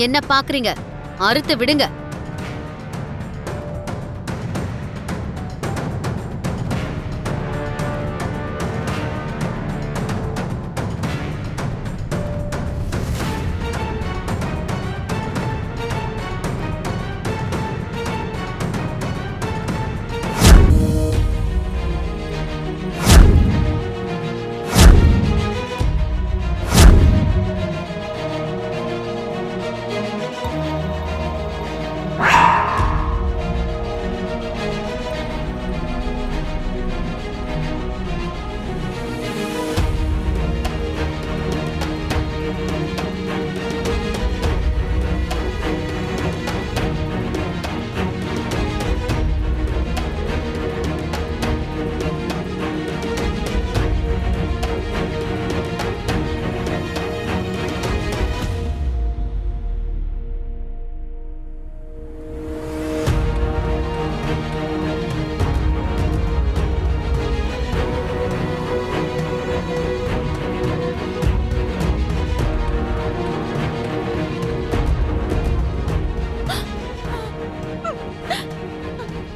என்ன பாக்குறீங்க? அறுத்து விடுங்க.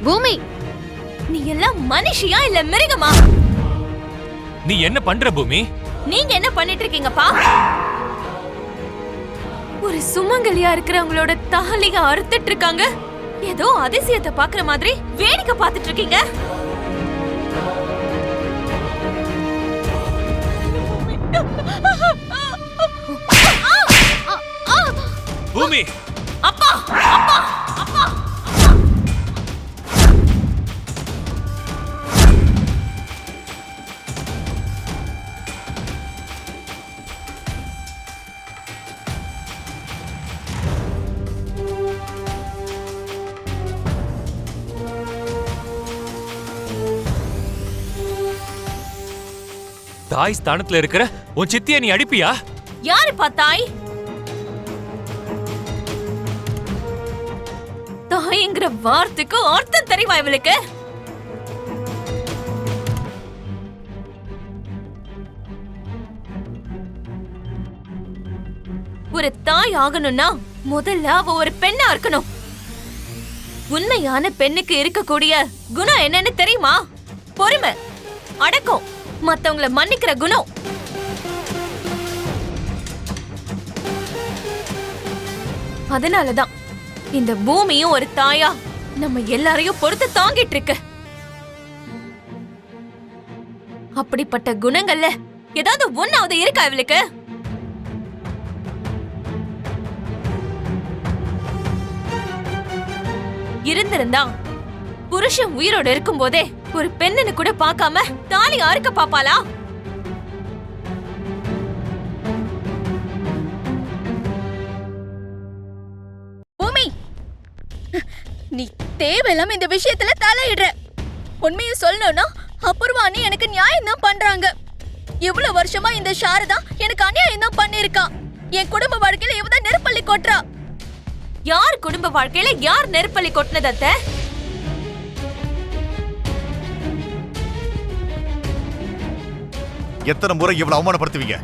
பூமி, நீ எல்லாம் மனுஷியா இல்ல மிருகமா? நீ என்ன பண்ற பூமி? நீங்க என்ன பண்ணிட்டு இருக்கீங்கப்பா? ஒரு சுமங்கலியா இருக்கிறவங்களோட தாலிய அறுத்துட்டு இருக்காங்க. ஏதோ அதிசயத்தை பாக்குற மாதிரி வேடிக்கை பார்த்துட்டு இருக்கீங்க. பூமி, அப்பா அப்பா அப்பா! தாய் ஸ்தானத்துல இருக்கிற உன் சித்திய நீ அடிப்பியா? யாருப்பா தாய்? தாய்ங்கிற வார்த்தைக்கு அர்த்தம் தெரியுமா இவளுக்கு? ஒரு தாய் ஆகணும்னா முதல்ல அவ ஒரு பெண்ணா இருக்கணும். உண்மையான பெண்ணுக்கு இருக்கக்கூடிய குணம் என்னன்னு தெரியுமா? பொறுமை, அடக்கம், மத்தவங்கள மன்னிக்கிற குணம். அதனாலதான் இந்த பூமியும் ஒரு தாயா நம்ம எல்லாரையும் பொறுத்து தாங்கிட்டு இருக்கு. அப்படிப்பட்ட குணங்கள்ல ஏதாவது ஒன்னாவது இருக்கா இவளுக்கு? இருந்திருந்தா புருஷன் உயிரோட இருக்கும் போதே ஒரு பெண்ணுன்னு கூட பார்க்காம தாலி அறுக்க பாப்பாளா? பூமி, நீ தேவையில்லாம இந்த விஷயத்துல தலையிடுற. உண்மையை சொல்லணும்னா அபூர்வாணி எனக்கு நியாயம் தான் பண்றாங்க. இவ்வளவு வருஷமா இந்த சாரதா எனக்கு அநியாயம் தான் பண்ணிருக்கா. என் குடும்ப வாழ்க்கையில இவதான் நெருப்பள்ளி கொட்டுறா. யார் குடும்ப வாழ்க்கையில யார் நெருப்பள்ளி கொட்டினது அத்தை? எத்தனை முறை இவ்வளவு அவமானப்படுத்துவீங்க?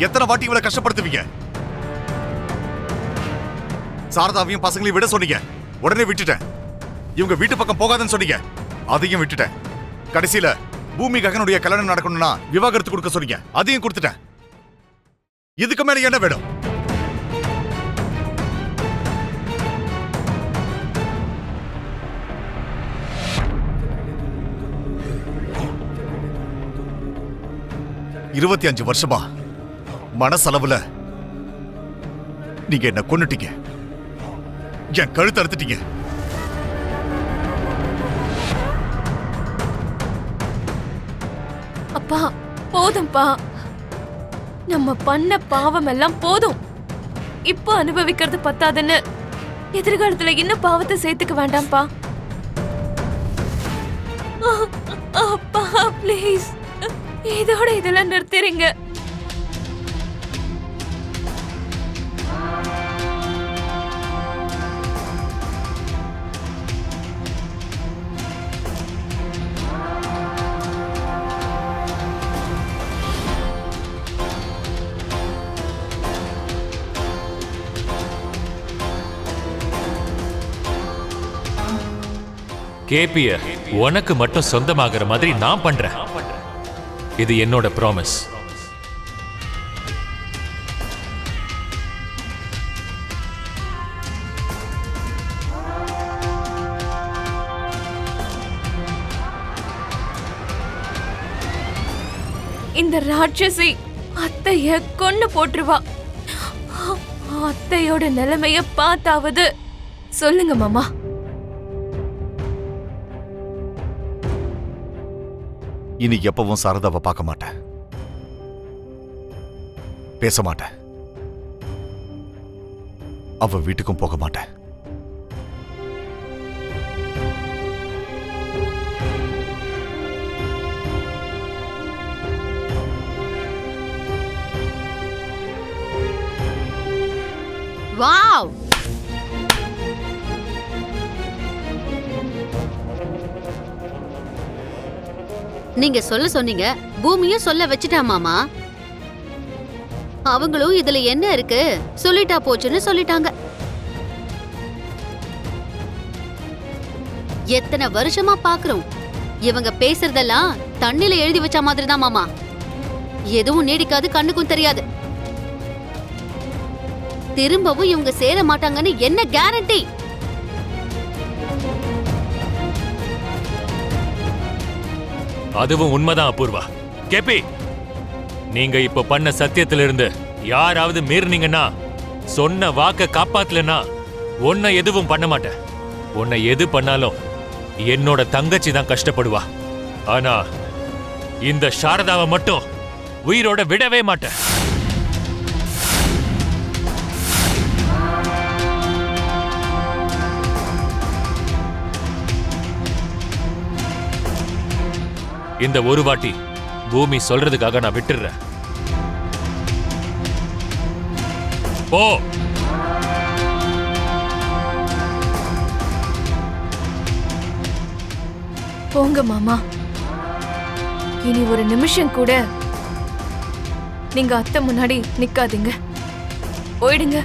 எத்தனை வாட்டி இவ்வளவு கஷ்டப்படுத்துவீங்க? சாரதாவையும் பசங்களையும் விட சொன்னீங்க, உடனே விட்டுட்டேன். இவங்க வீட்டு பக்கம் போகாதுன்னு சொன்னீங்க, அதையும் விட்டுட்டேன். கடைசியில பூமி ககனுடைய கல்யாணம் நடக்கணும்னா விவாகரத்து கொடுக்க சொன்னீங்க, அதையும் கொடுத்துட்டேன். இதுக்கு மேல என்ன வேணும்? இருபத்தி 25 வருஷமா மனசளவுல நீங்க என்ன கொன்னுட்டீங்க, என் கழுத்து அறுத்துட்டீங்க. அப்பா போதும்பா, நம்ம பண்ண பாவம் எல்லாம் போதும். இப்போ அனுபவிக்கிறது பத்தாதுன்னு எதிர்காலத்துல இன்னும் பாவத்தை சேர்த்துக்க வேண்டாம்ப்பா. அப்பா ப்ளீஸ், இதோட இதெல்லாம் நிறுத்திடுங்க. கேபிய உனக்கு மட்டும் சொந்தமாகிற மாதிரி நான் பண்றேன். இது என்னோட ப்ராமிஸ். இந்த ராட்சசி அத்தைய கொன்னு போட்டுருவா. அத்தையோட நிலைமைய பார்த்தாவது சொல்லுங்க மாமா. இனி எப்பவும் சாரதாவை பார்க்க மாட்டேன், பேச மாட்டேன், அவ வீட்டுக்கும் போக மாட்டேன். வாவ்! நீங்க சொல்ல சொன்னீங்க, பூமியும் சொல்ல வச்சுட்டா மாமா. அவங்களும் இதுல என்ன இருக்கு சொல்லிட்டா போச்சுன்னு சொல்லிட்டாங்க. எத்தனை வருஷமா பாக்குறோம், இவங்க பேசுறதெல்லாம் தண்ணில எழுதி வச்ச மாதிரி தான் மாமா. எதுவும் நீடிக்காது, கண்ணுக்கும் தெரியாது. திரும்பவும் இவங்க சேர மாட்டாங்கன்னு என்ன கேரண்டி? அதுவும் உண்மைதான் அபூர்வா. கேபி, நீங்க இப்ப பண்ண சத்தியத்திலிருந்து யாராவது மீறினீங்கன்னா, சொன்ன வாக்க காப்பாத்தலனா உன்னை எதுவும் பண்ண மாட்டேன். உன்னை எது பண்ணாலும் என்னோட தங்கச்சி தான் கஷ்டப்படுவா. ஆனா இந்த சாரதாவை மட்டும் உயிரோட விடவே மாட்டேன். இந்த ஒரு வாட்டி பூமி சொல்றதுக்காக நான் விட்டுறேன். போ. போங்க மாமா. இனி ஒரு நிமிஷம் கூட நீங்க அத்தை முன்னாடி நிக்காதீங்க. போயிடுங்க.